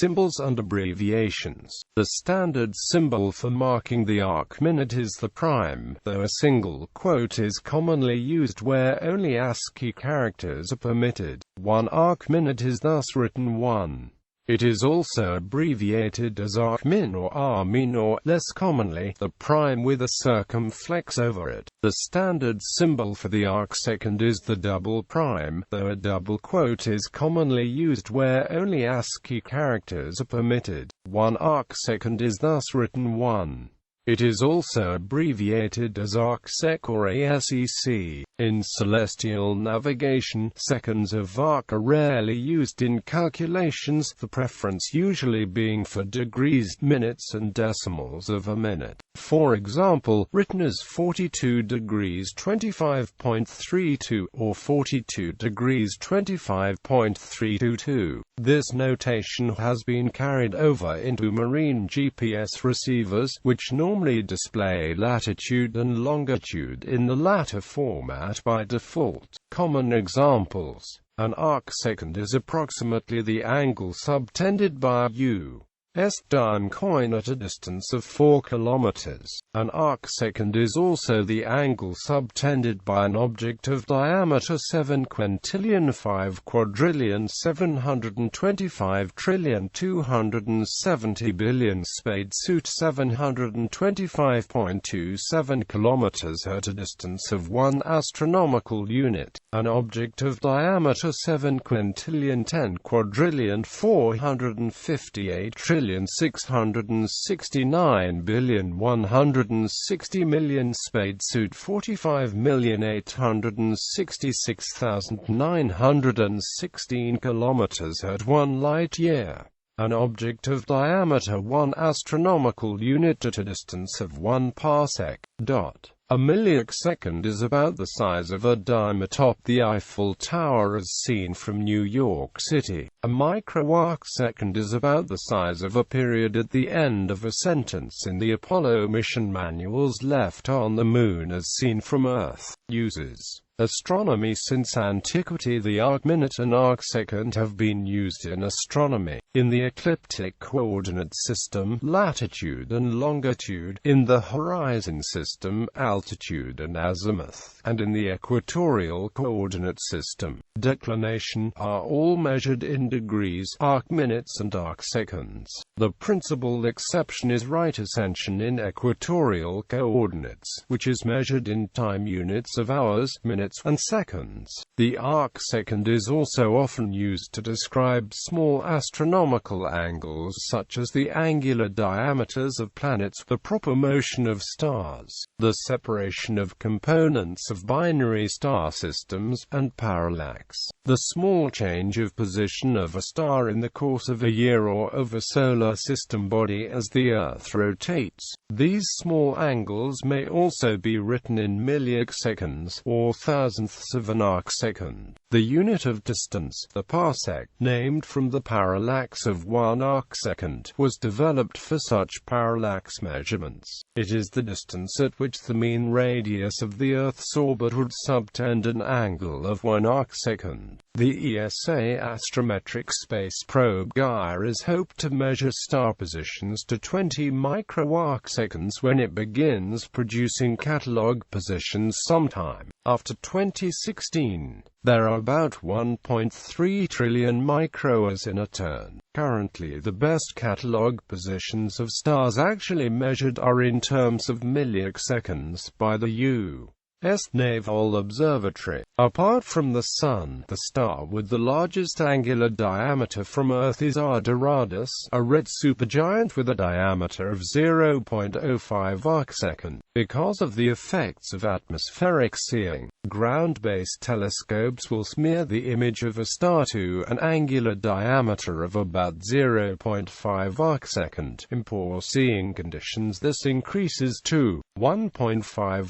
Symbols and abbreviations. The standard symbol for marking the arcminute is the prime, though a single quote is commonly used where only ASCII characters are permitted. One arcminute is thus written 1. It is also abbreviated as arcmin or amin, or, less commonly, the prime with a circumflex over it. The standard symbol for the arcsecond is the double prime, though a double quote is commonly used where only ASCII characters are permitted. One arcsecond is thus written 1. It is also abbreviated as arcsec or ASCII. In celestial navigation, seconds of arc are rarely used in calculations, the preference usually being for degrees, minutes and decimals of a minute. For example, written as 42 degrees 25.32 or 42 degrees 25.322. This notation has been carried over into marine GPS receivers, which normally display latitude and longitude in the latter format by default. Common examples. An arcsecond is approximately the angle subtended by a U.S. dime coin at a distance of 4 kilometers. An arcsecond is also the angle subtended by an object of diameter 7 quintillion 5 quadrillion 725 trillion 270 billion spadesuit 725.27 kilometers at a distance of 1 astronomical unit. An object of diameter 7 quintillion 10 quadrillion 458 trillion 669 billion 160 million spadesuit 45,866,916 kilometers at 1 light year. An object of diameter 1 astronomical unit at a distance of 1 parsec. A millisecond is about the size of a dime atop the Eiffel Tower as seen from New York City. A microarcsecond is about the size of a period at the end of a sentence in the Apollo mission manuals left on the Moon as seen from Earth. Uses. Astronomy. Since antiquity, the arcminute and arcsecond have been used in astronomy. In the ecliptic coordinate system, latitude and longitude; in the horizon system, altitude and azimuth; and in the equatorial coordinate system, declination, are all measured in degrees, arcminutes and arcseconds. The principal exception is right ascension in equatorial coordinates, which is measured in time units of hours, minutes, and seconds. The arcsecond is also often used to describe small astronomical angles such as the angular diameters of planets, the proper motion of stars, the separation of components of binary star systems, and parallax, the small change of position of a star in the course of a year or of a solar system body as the Earth rotates. These small angles may also be written in milliseconds, or thousandths of an arcsecond. The unit of distance, the parsec, named from the parallax of 1 arcsecond, was developed for such parallax measurements. It is the distance at which the mean radius of the Earth's orbit would subtend an angle of 1 arcsecond. The ESA astrometric space probe Gaia is hoped to measure star positions to 20 microarcseconds when it begins producing catalog positions sometime after 2016. There are about 1.3 trillion microhours in a turn. Currently, the best catalog positions of stars actually measured are in terms of milliseconds by the U.S. Naval Observatory. Apart from the Sun, the star with the largest angular diameter from Earth is R Doradus, a red supergiant with a diameter of 0.05 arcsecond. Because of the effects of atmospheric seeing, ground-based telescopes will smear the image of a star to an angular diameter of about 0.5 arcsecond. In poor seeing conditions, this increases to 1.5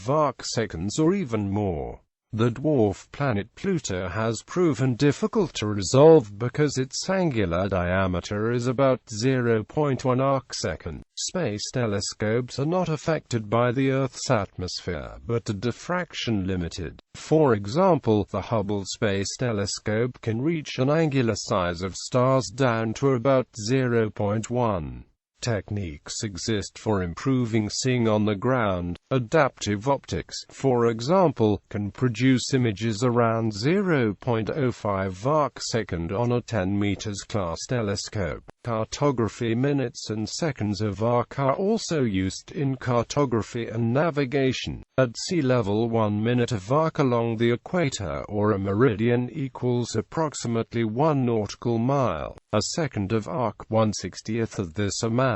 arcseconds or even more. The dwarf planet Pluto has proven difficult to resolve because its angular diameter is about 0.1 arcsecond. Space telescopes are not affected by the Earth's atmosphere, but are diffraction limited. For example, the Hubble Space Telescope can reach an angular size of stars down to about 0.1. Techniques exist for improving seeing on the ground. Adaptive optics, for example, can produce images around 0.05 arcsecond on a 10 meters class telescope. Cartography minutes and seconds of arc are also used in cartography and navigation. At sea level, 1 minute of arc along the equator or a meridian equals approximately 1 nautical mile. A second of arc, 1/60th of this amount,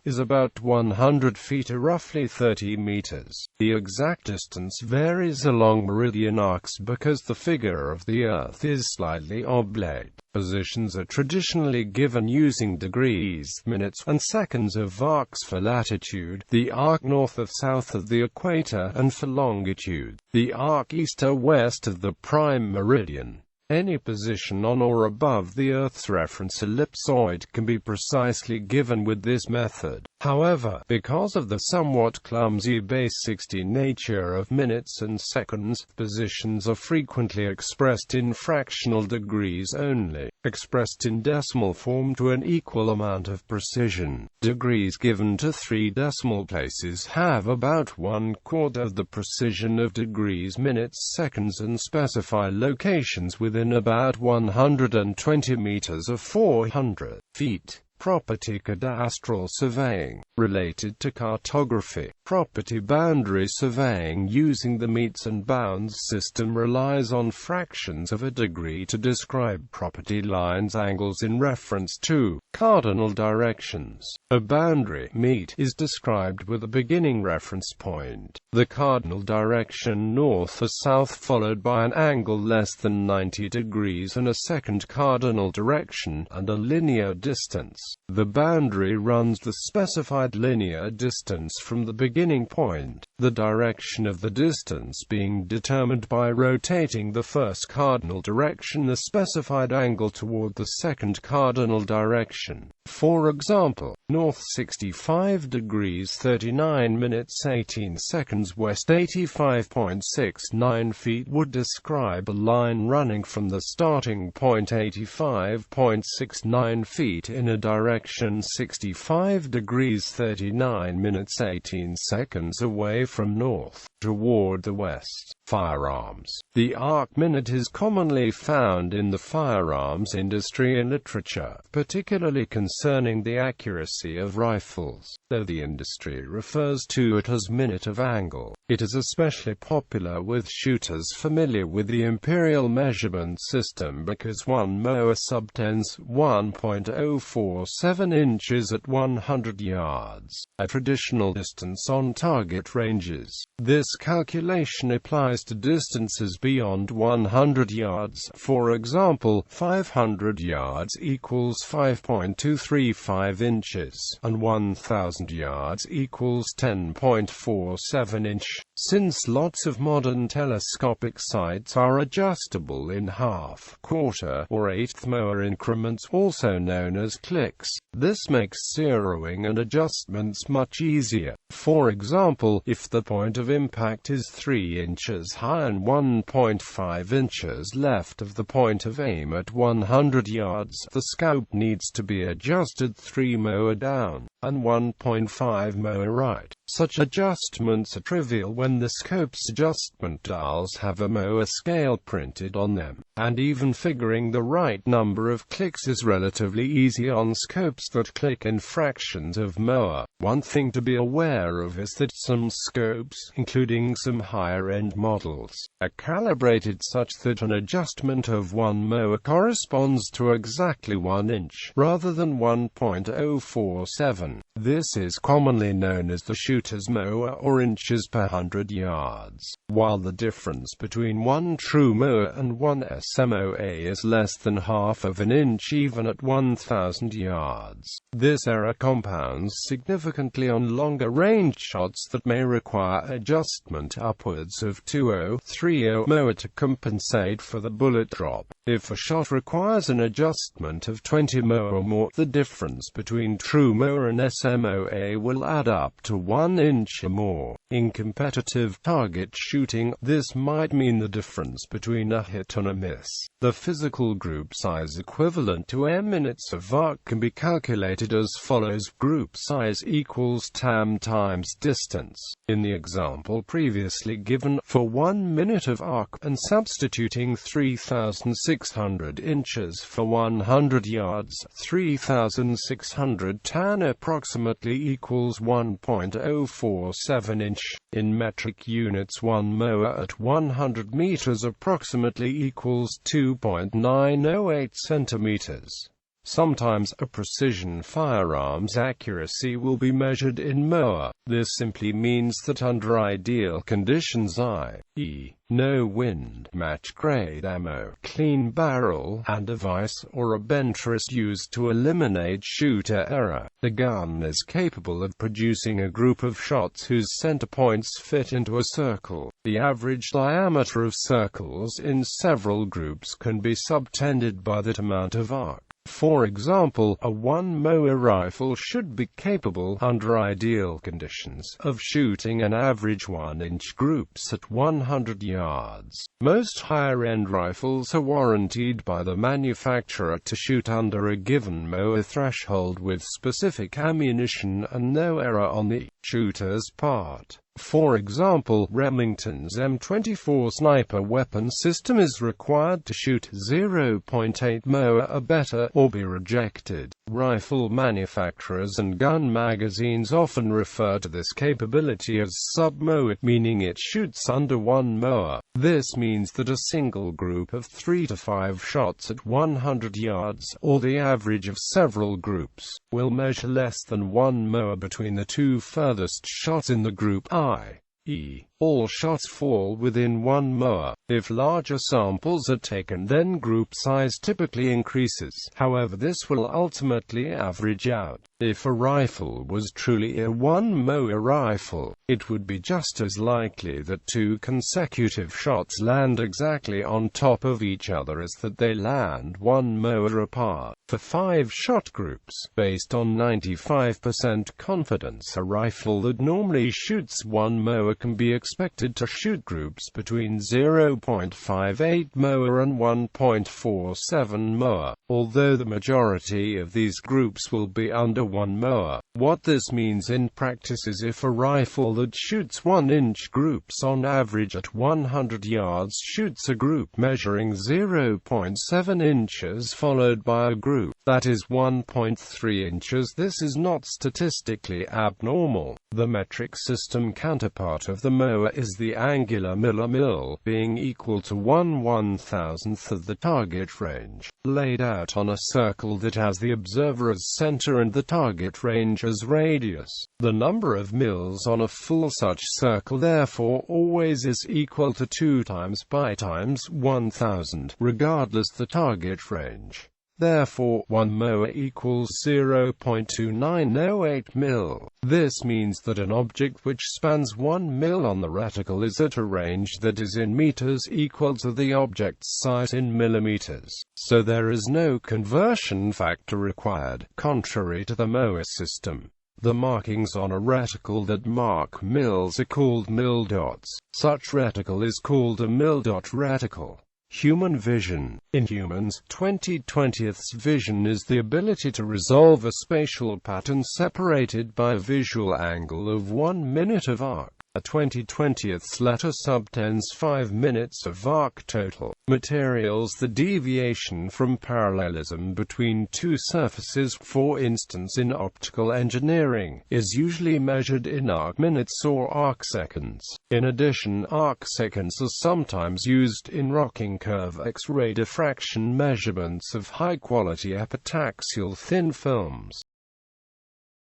is about 100 feet or roughly 30 meters. The exact distance varies along meridian arcs because the figure of the Earth is slightly oblate. Positions are traditionally given using degrees, minutes, and seconds of arcs for latitude, the arc north or south of the equator, and for longitude, the arc east or west of the prime meridian. Any position on or above the Earth's reference ellipsoid can be precisely given with this method. However, because of the somewhat clumsy base 60 nature of minutes and seconds, positions are frequently expressed in fractional degrees only, expressed in decimal form to an equal amount of precision. Degrees given to 3 decimal places have about 1/4 of the precision of degrees, minutes, seconds, and specify locations within about 120 meters or 400 feet. Property cadastral surveying, related to cartography. Property boundary surveying using the metes and bounds system relies on fractions of a degree to describe property lines' angles in reference to cardinal directions. A boundary meet is described with a beginning reference point, the cardinal direction north or south, followed by an angle less than 90 degrees and a second cardinal direction, and a linear distance. The boundary runs the specified linear distance from the beginning point, the direction of the distance being determined by rotating the first cardinal direction the specified angle toward the second cardinal direction. For example, north 65 degrees 39 minutes 18 seconds, west 85.69 feet would describe a line running from the starting point 85.69 feet in a direction 65 degrees 39 minutes 18 seconds away from north, toward the west. Firearms. The arcminute is commonly found in the firearms industry and literature, particularly concerning the accuracy of rifles, though the industry refers to it as minute of angle. It is especially popular with shooters familiar with the imperial measurement system because 1 moa subtends 1.047 inches at 100 yards, a traditional distance on target ranges. This calculation applies to distances beyond 100 yards. For example, 500 yards equals 5.235 inches, and 1,000 yards equals 10.47 inch. Since lots of modern telescopic sights are adjustable in half, quarter, or eighth moa increments, also known as clicks, this makes zeroing and adjustments much easier. For example, if the point of impact is 3 inches high and 1.5 inches left of the point of aim at 100 yards, the scope needs to be adjusted 3 moa down, and 1.5 moa right. Such adjustments are trivial when the scope's adjustment dials have a moa scale printed on them, and even figuring the right number of clicks is relatively easy on scopes that click in fractions of moa. One thing to be aware of is that some scopes, including some higher-end models, are calibrated such that an adjustment of 1 moa corresponds to exactly 1 inch, rather than 1.047. This is commonly known as the shooter's MOA or inches per 100 yards, while the difference between one true MOA and one SMOA is less than half of an inch even at 1,000 yards. This error compounds significantly on longer-range shots that may require adjustment upwards of 20-30 MOA to compensate for the bullet drop. If a shot requires an adjustment of 20 MOA or more, the difference between true MOA and SMOA will add up to 1 inch or more. In competitive target shooting, this might mean the difference between a hit and a miss. The physical group size equivalent to m minutes of arc can be calculated as follows: group size equals TAM times distance. In the example previously given, for 1 minute of arc, and substituting 3,600 inches for 100 yards, 3,600 tan approximately equals 1.047 inch. In metric units, 1 MOA at 100 meters approximately equals 2.908 centimeters. Sometimes a precision firearm's accuracy will be measured in MOA. This simply means that under ideal conditions, i.e., no wind, match-grade ammo, clean barrel, and a vise or a bencher is used to eliminate shooter error, the gun is capable of producing a group of shots whose center points fit into a circle. The average diameter of circles in several groups can be subtended by that amount of arc. For example, a 1 MOA rifle should be capable, under ideal conditions, of shooting an average 1-inch groups at 100 yards. Most higher-end rifles are warranted by the manufacturer to shoot under a given MOA threshold with specific ammunition and no error on the shooter's part. For example, Remington's M24 sniper weapon system is required to shoot 0.8 MOA or better, or be rejected. Rifle manufacturers and gun magazines often refer to this capability as sub-MOA, meaning it shoots under 1 MOA. This means that a single group of 3 to 5 shots at 100 yards, or the average of several groups, will measure less than 1 MOA between the two furthest shots in the group, i.e., all shots fall within 1 MOA. If larger samples are taken, then group size typically increases. However, this will ultimately average out. If a rifle was truly a 1 MOA rifle, it would be just as likely that 2 consecutive shots land exactly on top of each other as that they land 1 MOA apart. For 5-shot groups, based on 95% confidence, a rifle that normally shoots 1 MOA can be expected to shoot groups between 0.58 MOA and 1.47 MOA, although the majority of these groups will be under 1 MOA. What this means in practice is if a rifle that shoots 1-inch groups on average at 100 yards shoots a group measuring 0.7 inches followed by a group that is 1.3 inches, this is not statistically abnormal. The metric system counterpart of the MOA is the angular millimil, being equal to 1/1000th of the target range, laid out on a circle that has the observer as center and the target range as radius. The number of mils on a full such circle therefore always is equal to 2 times pi times 1000, regardless the target range. Therefore, 1 MOA equals 0.2908 mil. This means that an object which spans 1 mil on the reticle is at a range that is in meters equal to the object's size in millimeters. So there is no conversion factor required, contrary to the MOA system. The markings on a reticle that mark mils are called mil dots. Such reticle is called a mil dot reticle. Human vision. In humans, 20/20th vision is the ability to resolve a spatial pattern separated by a visual angle of 1 minute of arc. A 20/20th letter subtends 5 minutes of arc total. Materials. The deviation from parallelism between two surfaces, for instance in optical engineering, is usually measured in arcminutes or arcseconds. In addition, arcseconds are sometimes used in rocking curve X-ray diffraction measurements of high-quality epitaxial thin films.